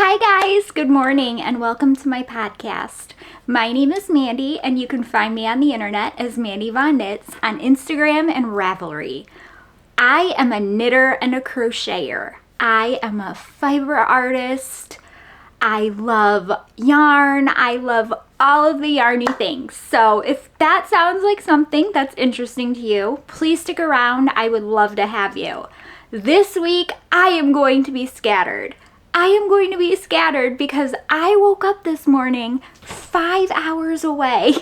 Hi guys, good morning and welcome to my podcast. My name is Mandy and you can find me on the internet as Mandy Von Knits on Instagram and Ravelry. I am a knitter and a crocheter. I am a fiber artist. I love yarn. I love all of the yarny things. So if that sounds like something that's interesting to you, please stick around. I would love to have you. This week, I am going to be scattered. I am going to be scattered because I woke up this morning 5 hours away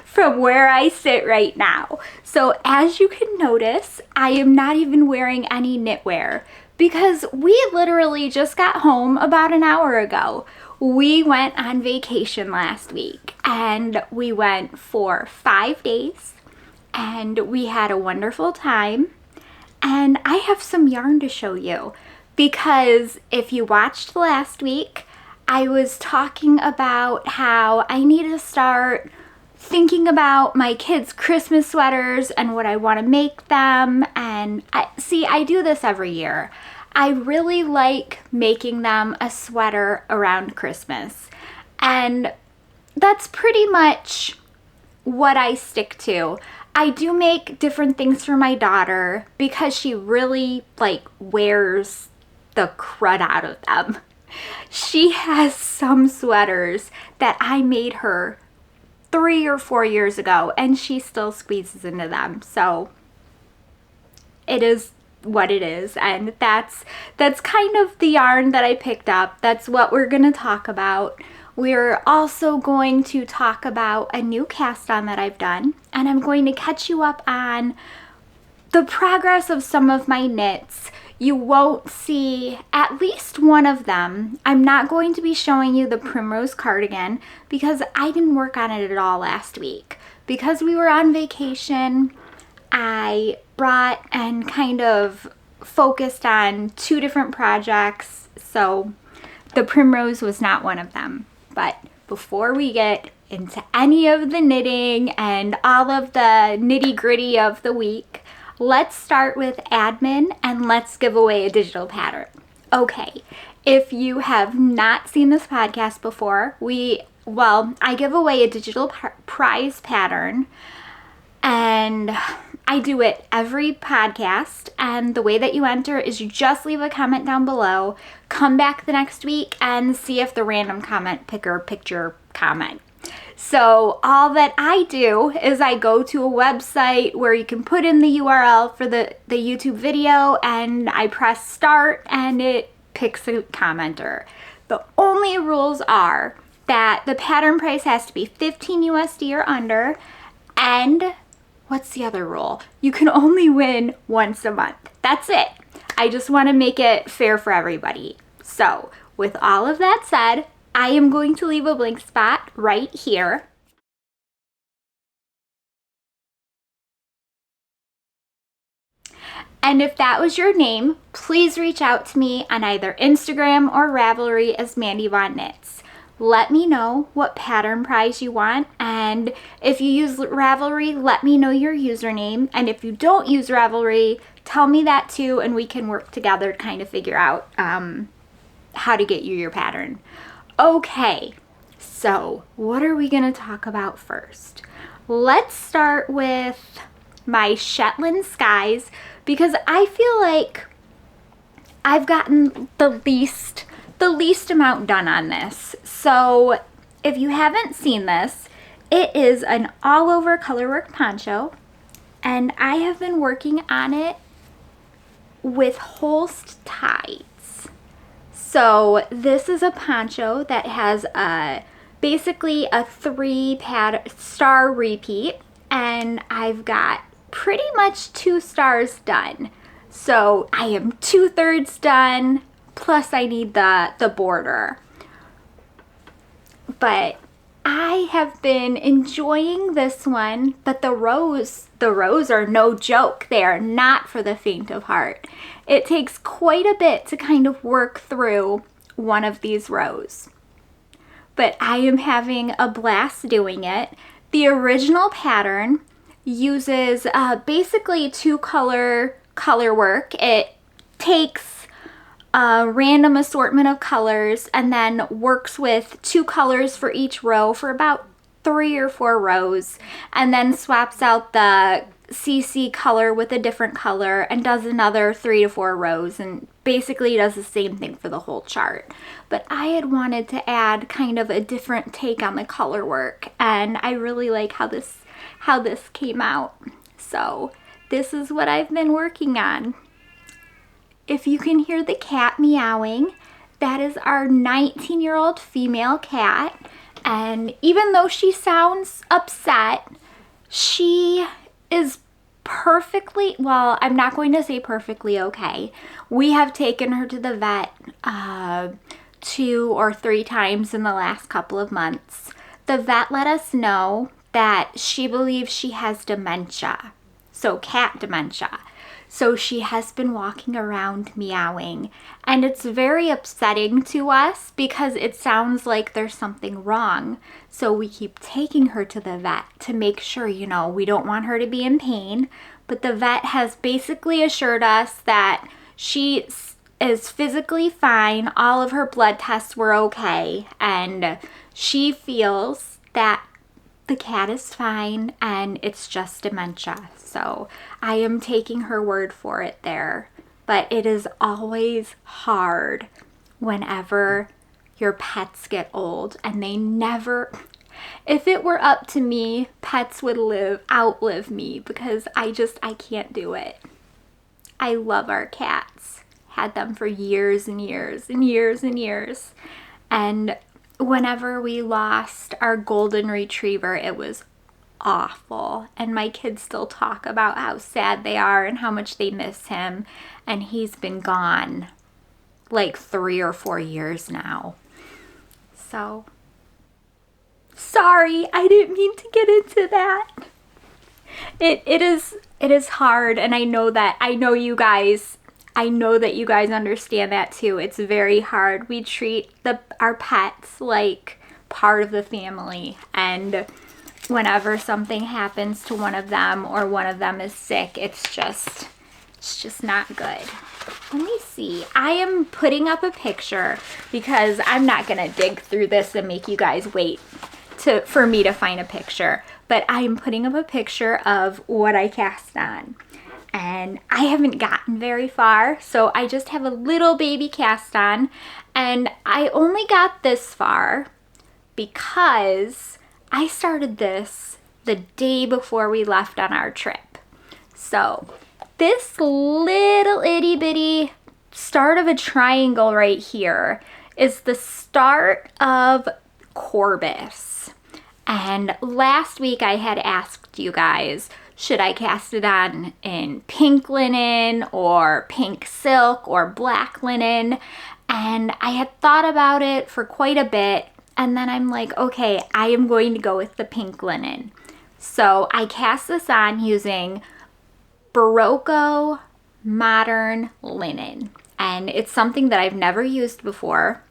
from where I sit right now. So as you can notice, I am not even wearing any knitwear because we literally just got home about an hour ago. We went on vacation last week and we went for 5 days and we had a wonderful time. And I have some yarn to show you. Because if you watched last week, I was talking about how I need to start thinking about my kids' Christmas sweaters and what I want to make them. And I do this every year. I really like making them a sweater around Christmas. And that's pretty much what I stick to. I do make different things for my daughter because she really wears the crud out of them. She has some sweaters that I made her 3 or 4 years ago and she still squeezes into them. So it is what it is, and that's kind of the yarn that I picked up. That's what we're going to talk about. We're also going to talk about a new cast on that I've done, and I'm going to catch you up on the progress of some of my knits. You won't see at least one of them. I'm not going to be showing you the primrose cardigan because I didn't work on it at all last week. Because we were on vacation, I brought and kind of focused on 2 different projects, so the primrose was not one of them. But before we get into any of the knitting and all of the nitty-gritty of the week, let's start with admin and let's give away a digital pattern. Okay, if you have not seen this podcast before, I give away a digital prize pattern, and I do it every podcast, and the way that you enter is you just leave a comment down below, come back the next week, and see if the random comment picker picked your comment. So all that I do is I go to a website where you can put in the URL for the YouTube video, and I press start and it picks a commenter. The only rules are that the pattern price has to be 15 USD or under, and what's the other rule? You can only win once a month. That's it. I just want to make it fair for everybody. So with all of that said, I am going to leave a blank spot right here. And if that was your name, please reach out to me on either Instagram or Ravelry as Mandy Von Knits. Let me know what pattern prize you want, and if you use Ravelry, let me know your username, and if you don't use Ravelry, tell me that too, and we can work together to kind of figure out how to get you your pattern. Okay, so what are we going to talk about first? Let's start with my Shetland skies because I feel like I've gotten the least amount done on this. So if you haven't seen this, it is an all-over colorwork poncho, and I have been working on it with Holst ties. So this is a poncho that has basically a 3-star repeat, and I've got pretty much 2 stars done. So I am 2/3 done, plus I need the border. But I have been enjoying this one, but the rows are no joke. They are not for the faint of heart. It takes quite a bit to kind of work through one of these rows. But I am having a blast doing it. The original pattern uses basically 2-color work. It takes a random assortment of colors and then works with 2 colors for each row for about 3 or 4 rows, and then swaps out the CC color with a different color and does another 3 to 4 rows, and basically does the same thing for the whole chart. But I had wanted to add kind of a different take on the color work, and I really like how this came out. So this is what I've been working on. If you can hear the cat meowing, that is our 19-year-old female cat. And even though she sounds upset, she is perfectly, well, I'm not going to say perfectly okay. We have taken her to the vet 2 or 3 times in the last couple of months. The vet let us know that she believes she has dementia, so cat dementia. So she has been walking around meowing, and it's very upsetting to us because it sounds like there's something wrong. So we keep taking her to the vet to make sure, you know, we don't want her to be in pain. But the vet has basically assured us that she is physically fine. All of her blood tests were okay, and she feels that the cat is fine and it's just dementia. So I am taking her word for it there. But it is always hard whenever your pets get old, and they never, if it were up to me, pets would outlive me, because I can't do it. I love our cats. Had them for years and years and years and years. And whenever we lost our golden retriever, it was awful. And my kids still talk about how sad they are and how much they miss him. And he's been gone like 3 or 4 years now. So, sorry, I didn't mean to get into that. It is hard, and I know that you guys understand that too. It's very hard. We treat our pets like part of the family, and whenever something happens to one of them or one of them is sick, it's just not good. Let me see. I am putting up a picture because I'm not gonna dig through this and make you guys wait for me to find a picture, but I am putting up a picture of what I cast on. And I haven't gotten very far, so I just have a little baby cast on, and I only got this far because I started this the day before we left on our trip. So this little itty bitty start of a triangle right here is the start of Corbis. And last week I had asked you guys, should I cast it on in pink linen or pink silk or black linen? And I had thought about it for quite a bit, and then I'm like, okay, I am going to go with the pink linen. So I cast this on using Barocco modern linen, and it's something that I've never used before.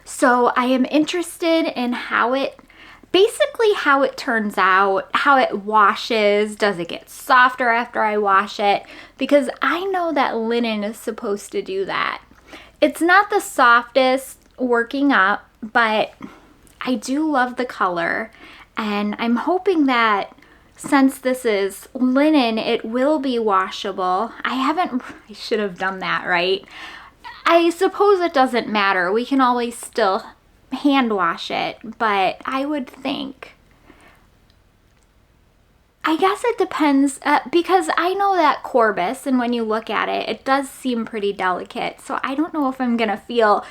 So I am interested in how it turns out, how it washes. Does it get softer after I wash it? Because I know that linen is supposed to do that. It's not the softest working up, but I do love the color, and I'm hoping that since this is linen, it will be washable. I should have done that, right? I suppose it doesn't matter. We can always still hand wash it, but I would think, I guess it depends, because I know that Corbis, and when you look at it, it does seem pretty delicate, so I don't know if I'm gonna feel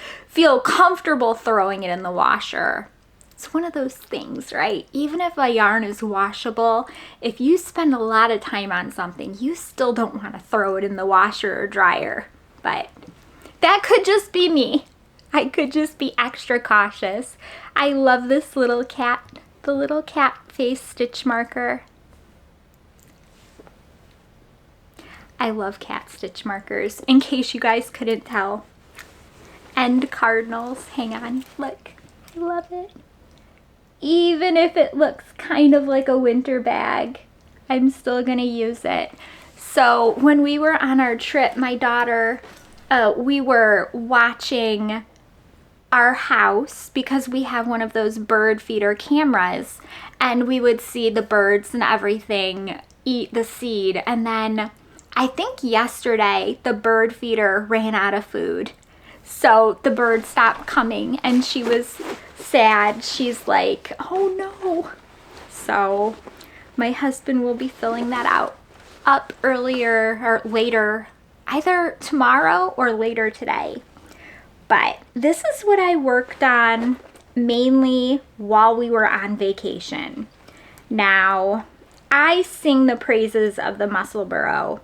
comfortable throwing it in the washer. It's one of those things, right? Even if a yarn is washable, if you spend a lot of time on something, you still don't want to throw it in the washer or dryer. But that could just be me. I could just be extra cautious. I love this little cat, the little cat face stitch marker. I love cat stitch markers, in case you guys couldn't tell. And cardinals, hang on, look, I love it. Even if it looks kind of like a winter bag, I'm still gonna use it. So when we were on our trip, my daughter we were watching our house because we have one of those bird feeder cameras, and we would see the birds and everything eat the seed. And then I think yesterday the bird feeder ran out of food, so the bird stopped coming, and she was sad. She's like, oh no. So my husband will be filling that up earlier or later, either tomorrow or later today. But this is what I worked on mainly while we were on vacation. Now, I sing the praises of the Musselburgh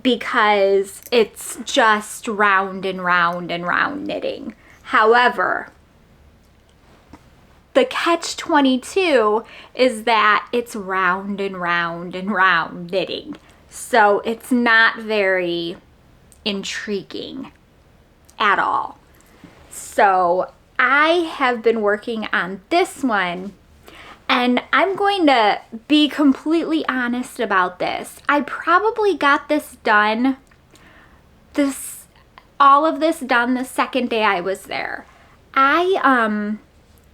because it's just round and round and round knitting. However, the catch-22 is that it's round and round and round knitting. So it's not very intriguing at all. So I have been working on this one, and I'm going to be completely honest about this. I probably got this done, all of this done the second day I was there. I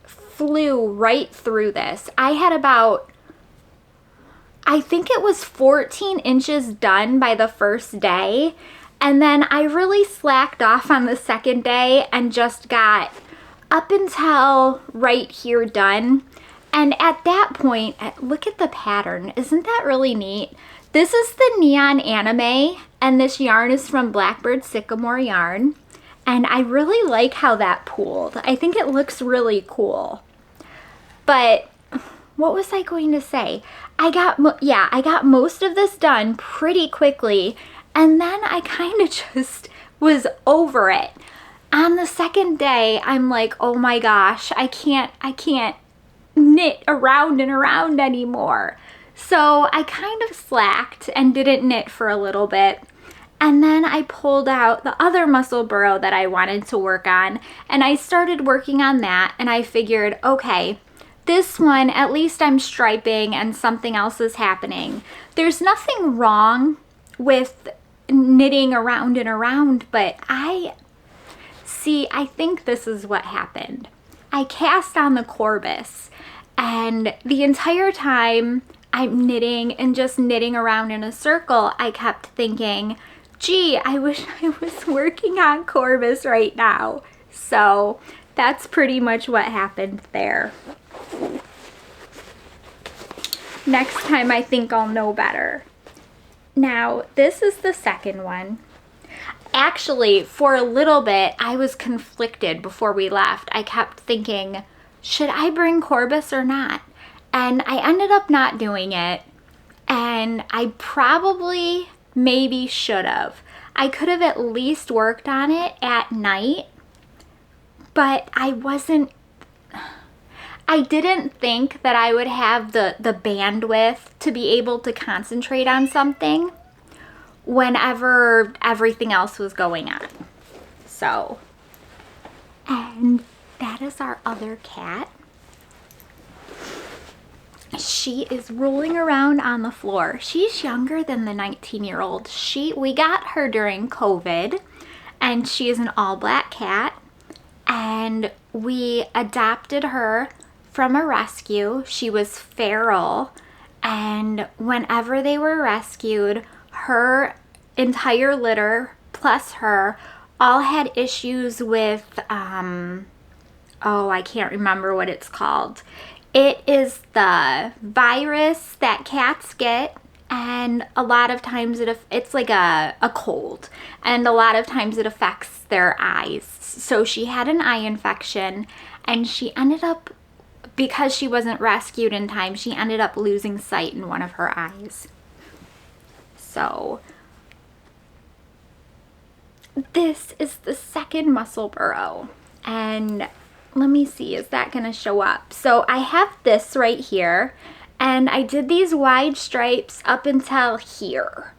flew right through this. I had about, I think it was 14 inches done by the first day, and then I really slacked off on the second day and just got up until right here done. And at that point, look at the pattern. Isn't that really neat? This is the Neon Anime, and this yarn is from Blackbird Sycamore Yarn. And I really like how that pooled. I think it looks really cool. But what was I going to say? I got most of this done pretty quickly, and then I kind of just was over it. On the second day, I'm like, oh my gosh, I can't knit around and around anymore. So I kind of slacked and didn't knit for a little bit. And then I pulled out the other Musselburgh that I wanted to work on, and I started working on that, and I figured, okay, this one, at least I'm striping and something else is happening. There's nothing wrong with knitting around and around, but I think this is what happened. I cast on the Corbis, and the entire time I'm knitting and just knitting around in a circle, I kept thinking, gee, I wish I was working on Corbis right now. So that's pretty much what happened there. Next time I think I'll know better. Now, this is the second one. Actually, for a little bit, I was conflicted before we left. I kept thinking, should I bring Corbis or not? And I ended up not doing it. And I probably maybe should have. I could have at least worked on it at night, but I didn't think that I would have the bandwidth to be able to concentrate on something whenever everything else was going on. So, and that is our other cat. She is rolling around on the floor. She's younger than the 19-year-old. We got her during COVID, and she is an all-black cat, and we adopted her from a rescue. She was feral, and whenever they were rescued, her entire litter plus her all had issues with I can't remember what it's called. It is the virus that cats get, and a lot of times it's like a cold, and a lot of times it affects their eyes. So she had an eye infection, and she ended up, because she wasn't rescued in time, she ended up losing sight in one of her eyes. So this is the second Musselburgh, and let me see, is that going to show up? So I have this right here, and I did these wide stripes up until here.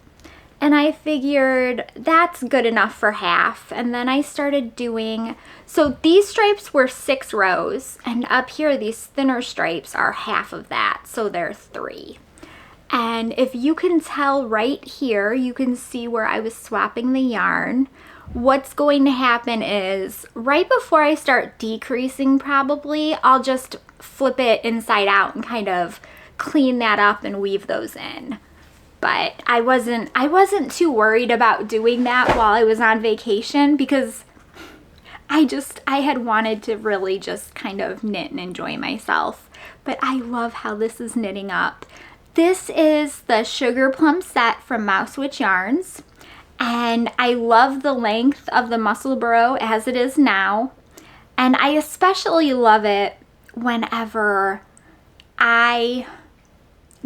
And I figured that's good enough for half. And then I started doing, so these stripes were 6 rows, and up here these thinner stripes are half of that, so they're 3. And if you can tell right here, you can see where I was swapping the yarn. What's going to happen is right before I start decreasing, probably, I'll just flip it inside out and kind of clean that up and weave those in. But I wasn't too worried about doing that while I was on vacation because I had wanted to really just kind of knit and enjoy myself. But I love how this is knitting up. This is the Sugar Plum set from Mousewitch Yarns. And I love the length of the Musselburgh as it is now. And I especially love it whenever I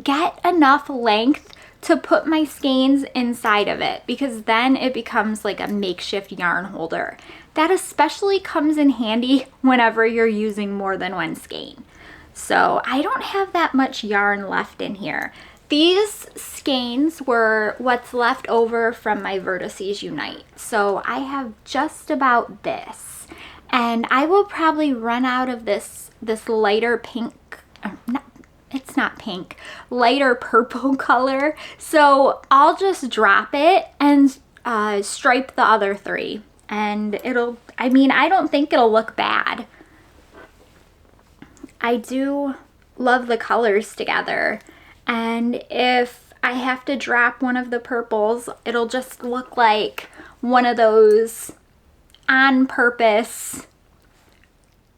get enough length to put my skeins inside of it, because then it becomes like a makeshift yarn holder. That especially comes in handy whenever you're using more than one skein. So I don't have that much yarn left in here. These skeins were what's left over from my Vertices Unite. So I have just about this. And I will probably run out of this lighter pink, it's not pink, lighter purple color. So I'll just drop it and stripe the other three. And I don't think it'll look bad. I do love the colors together. And if I have to drop one of the purples, it'll just look like one of those on purpose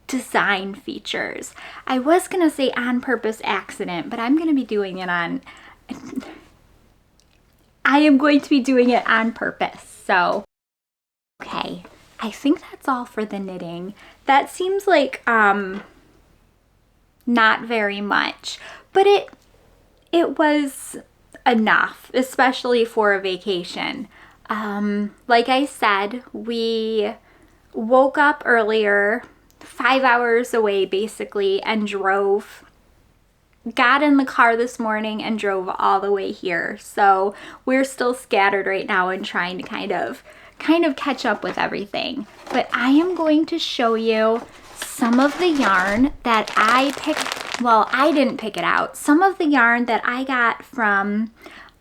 design features. I was going to say on purpose accident, but I'm going to be doing it on, I am going to be doing it on purpose. So, okay, I think that's all for the knitting. That seems like not very much, but it was enough, especially for a vacation. Like I said, we woke up earlier, 5 hours away basically, and got in the car this morning and drove all the way here. So we're still scattered right now and trying to kind of catch up with everything. But I am going to show you some of the yarn that I picked. Well, I didn't pick it out. Some of the yarn that I got from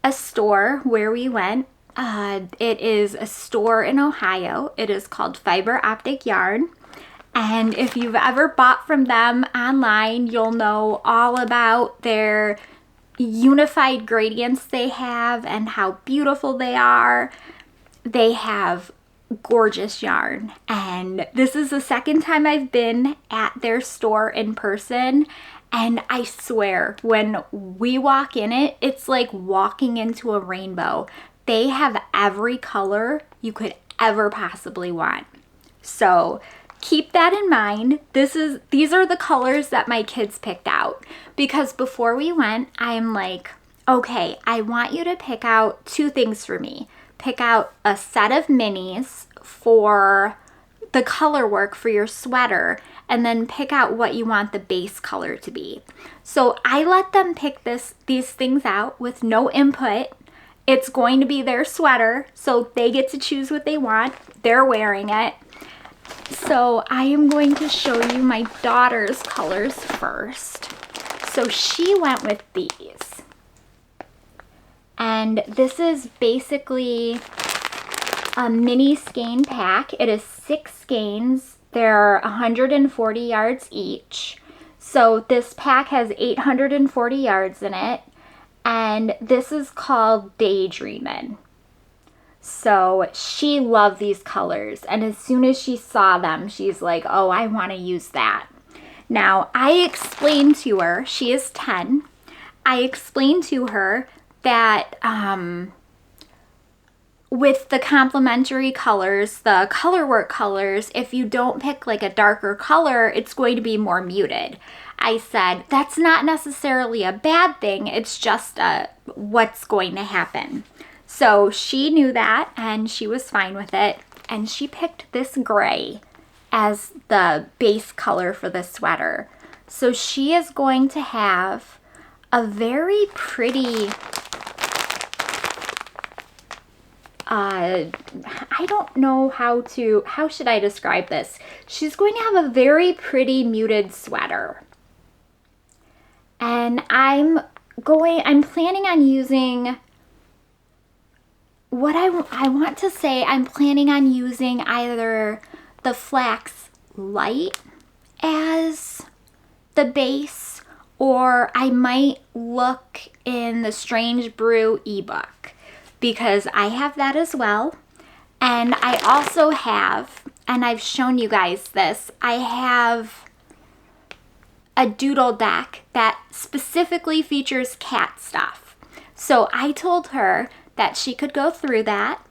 a store where we went. It is a store in Ohio. It is called Fiber Optic Yarn. And if you've ever bought from them online, you'll know all about their unified gradients they have and how beautiful they are. They have gorgeous yarn, and this is the second time I've been at their store in person, and I swear when we walk in it, it's like walking into a rainbow. They have every color you could ever possibly want. So keep that in mind. These are the colors that my kids picked out, because before we went, I'm like, okay, I want you to pick out two things for me. Pick out a set of minis for the color work for your sweater, and then pick out what you want the base color to be. So I let them pick these things out with no input. It's going to be their sweater, so they get to choose what they want. They're wearing it. So I am going to show you my daughter's colors first. So she went with these. And this is basically a mini skein pack. It is 6 skeins. They're 140 yards each. So this pack has 840 yards in it. And this is called Daydreamin'. So she loved these colors. And as soon as she saw them, she's like, oh, I want to use that. Now, I explained to her, she is 10. I explained to her that with the complementary colors, the color work colors, if you don't pick like a darker color, it's going to be more muted. I said, that's not necessarily a bad thing. It's just what's going to happen. So she knew that and she was fine with it. And she picked this gray as the base color for the sweater. So she is going to have a very pretty, I don't know how should I describe this? She's going to have a very pretty muted sweater. And I'm I'm planning on using what I want to say. I'm planning on using either the Flax Light as the base, or I might look in the Strange Brew ebook because I have that as well. And I also have, and I've shown you guys this, I have a doodle deck that specifically features cat stuff. So I told her that she could go through that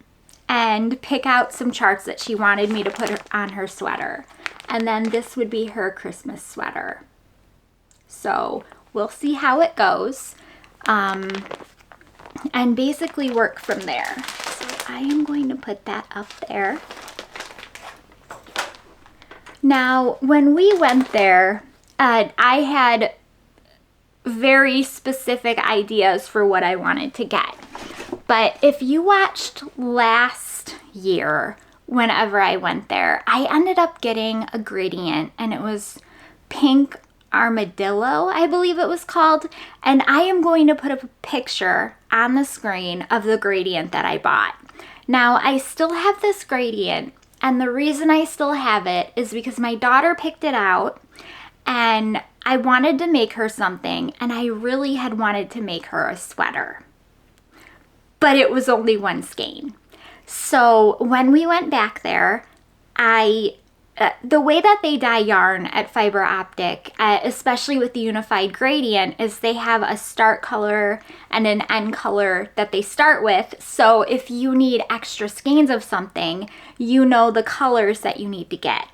and pick out some charts that she wanted me to put on her sweater. And then this would be her Christmas sweater. So we'll see how it goes, and basically work from there. So I am going to put that up there. Now, when we went there, I had very specific ideas for what I wanted to get. But if you watched last year, whenever I went there, I ended up getting a gradient, and it was pink Armadillo, I believe it was called. And I am going to put a picture on the screen of the gradient that I bought. Now, I still have this gradient, and the reason I still have it is because my daughter picked it out, and I wanted to make her something, and I really had wanted to make her a sweater. But it was only one skein. So when we went back there, the way that they dye yarn at Fiber Optic, especially with the unified gradient, is they have a start color and an end color that they start with. So if you need extra skeins of something, you know the colors that you need to get.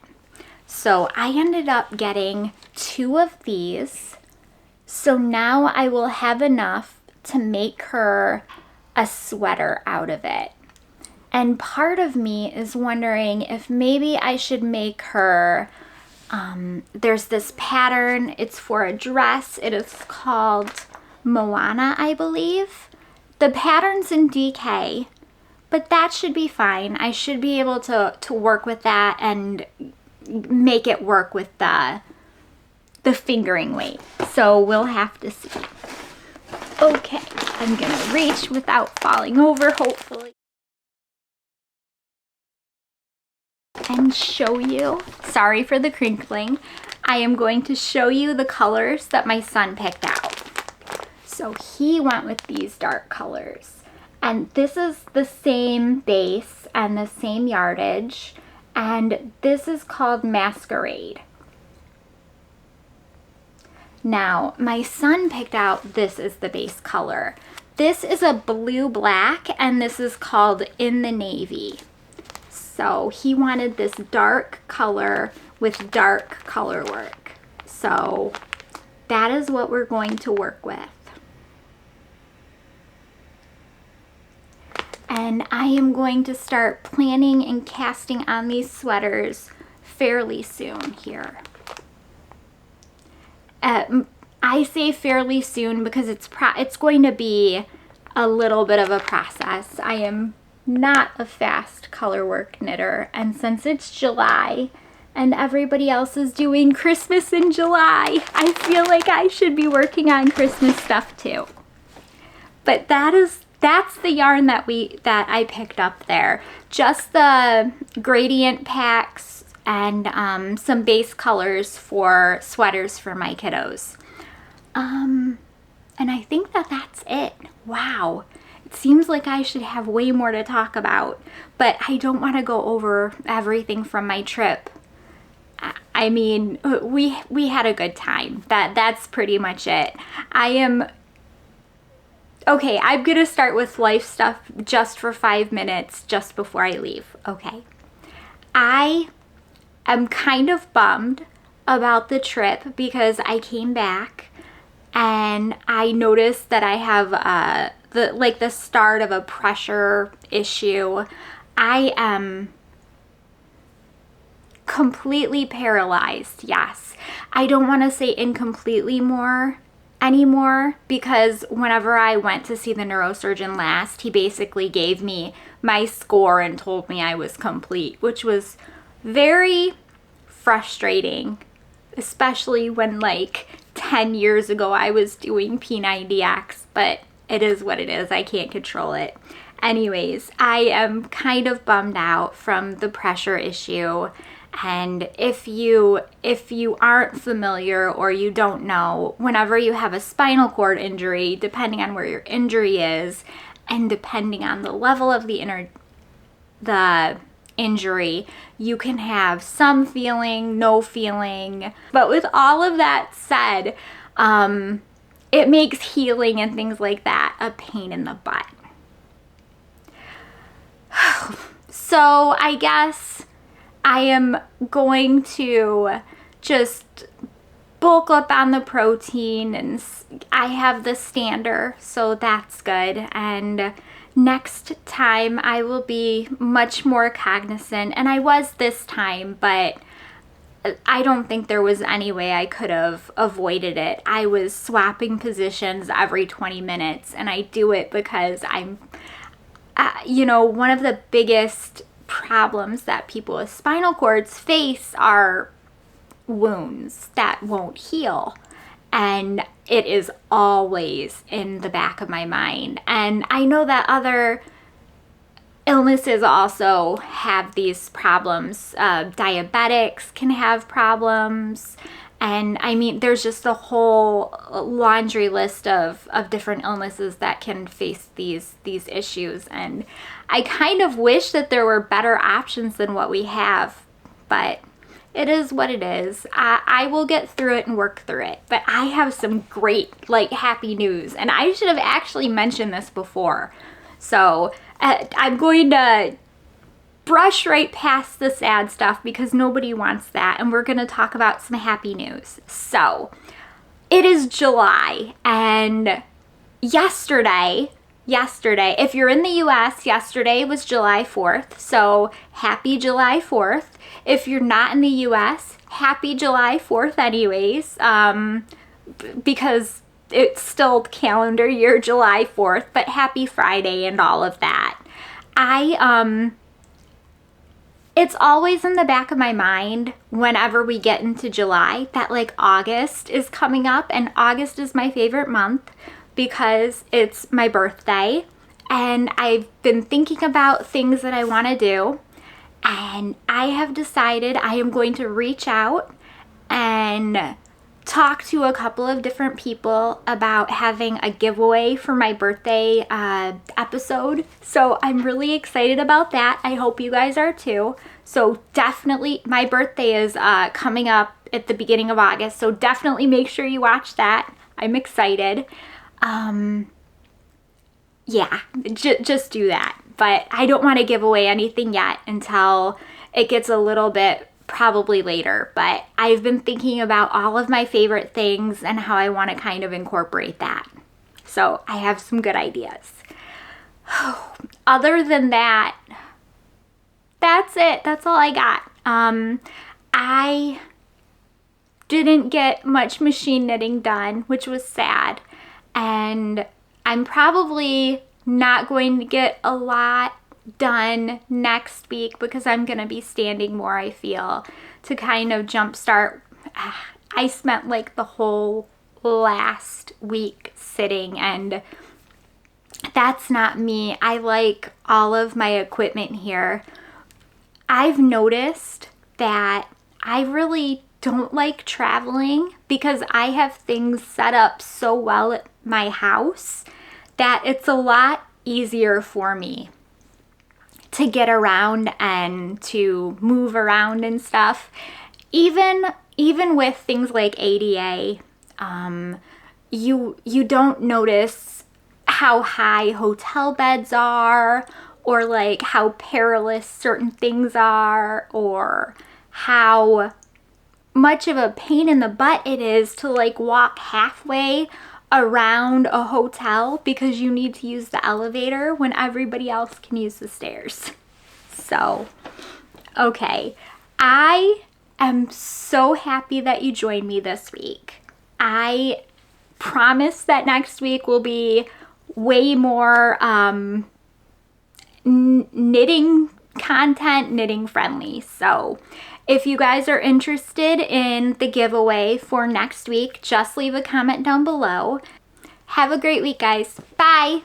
So I ended up getting 2 of these. So now I will have enough to make her a sweater out of it. And part of me is wondering if maybe I should make her, there's this pattern, it's for a dress, it is called Moana, I believe. The pattern's in DK, but that should be fine. I should be able to work with that and make it work with the fingering weight. So we'll have to see. Okay, I'm gonna reach without falling over, hopefully, and show you. Sorry for the crinkling. I am going to show you the colors that my son picked out. So he went with these dark colors. And this is the same base and the same yardage. And this is called Masquerade. Now, my son picked out, this is the base color. This is a blue black, and this is called In the Navy. So he wanted this dark color with dark color work. So that is what we're going to work with. And I am going to start planning and casting on these sweaters fairly soon here. I say fairly soon because it's going to be a little bit of a process. I am not a fast color work knitter, and since it's July and everybody else is doing Christmas in July, I feel like I should be working on Christmas stuff too. But that's the yarn that I picked up there. Just the gradient packs and some base colors for sweaters for my kiddos. And I think that's it. Wow. It seems like I should have way more to talk about, but I don't want to go over everything from my trip. I mean, we had a good time. That's pretty much it. Okay, I'm gonna start with life stuff just for 5 minutes just before I leave. Okay. I am kind of bummed about the trip because I came back and I noticed that I have the start of a pressure issue. I am completely paralyzed. Yes. I don't want to say incompletely anymore because whenever I went to see the neurosurgeon last, he basically gave me my score and told me I was complete, which was very frustrating, especially when 10 years ago I was doing P90X, but it is what it is. I can't control it. Anyways, I am kind of bummed out from the pressure issue. And if you aren't familiar or you don't know, whenever you have a spinal cord injury, depending on where your injury is and depending on the level of the injury, you can have some feeling, no feeling. But with all of that said, it makes healing and things like that a pain in the butt. So I guess I am going to just bulk up on the protein, and I have the stander, so that's good. And next time I will be much more cognizant, and I was this time, but I don't think there was any way I could have avoided it. I was swapping positions every 20 minutes, and I do it because I'm, one of the biggest problems that people with spinal cords face are wounds that won't heal. And it is always in the back of my mind. And I know that other illnesses also have these problems. Diabetics can have problems. And I mean, there's just a whole laundry list of different illnesses that can face these issues. And I kind of wish that there were better options than what we have, but it is what it is. I will get through it and work through it. But I have some great, happy news. And I should have actually mentioned this before. So I'm going to brush right past the sad stuff because nobody wants that. And we're going to talk about some happy news. So it is July, and yesterday, if you're in the US, yesterday was July 4th. So happy July 4th. If you're not in the US, happy July 4th anyways, because it's still calendar year July 4th, but happy Friday and all of that. It's always in the back of my mind whenever we get into July that August is coming up, and August is my favorite month because it's my birthday, and I've been thinking about things that I want to do, and I have decided I am going to reach out and talk to a couple of different people about having a giveaway for my birthday episode. So I'm really excited about that. I hope you guys are too. So definitely, my birthday is coming up at the beginning of August. So definitely make sure you watch that. I'm excited. Yeah, just do that. But I don't want to give away anything yet until it gets a little bit probably later. But I've been thinking about all of my favorite things and how I want to kind of incorporate that. So I have some good ideas. Other than that, that's it. That's all I got. I didn't get much machine knitting done, which was sad. And I'm probably not going to get a lot done next week because I'm going to be standing more, I feel, to kind of jumpstart. I spent the whole last week sitting, and that's not me. I like all of my equipment here. I've noticed that I really don't like traveling because I have things set up so well at my house that it's a lot easier for me to get around and to move around and stuff. Even with things like ADA, you don't notice how high hotel beds are, or how perilous certain things are, or how much of a pain in the butt it is to walk halfway around a hotel because you need to use the elevator when everybody else can use the stairs. So, okay. I am so happy that you joined me this week. I promise that next week will be way more knitting content, knitting friendly. So If you guys are interested in the giveaway for next week, just leave a comment down below. Have a great week, guys. Bye!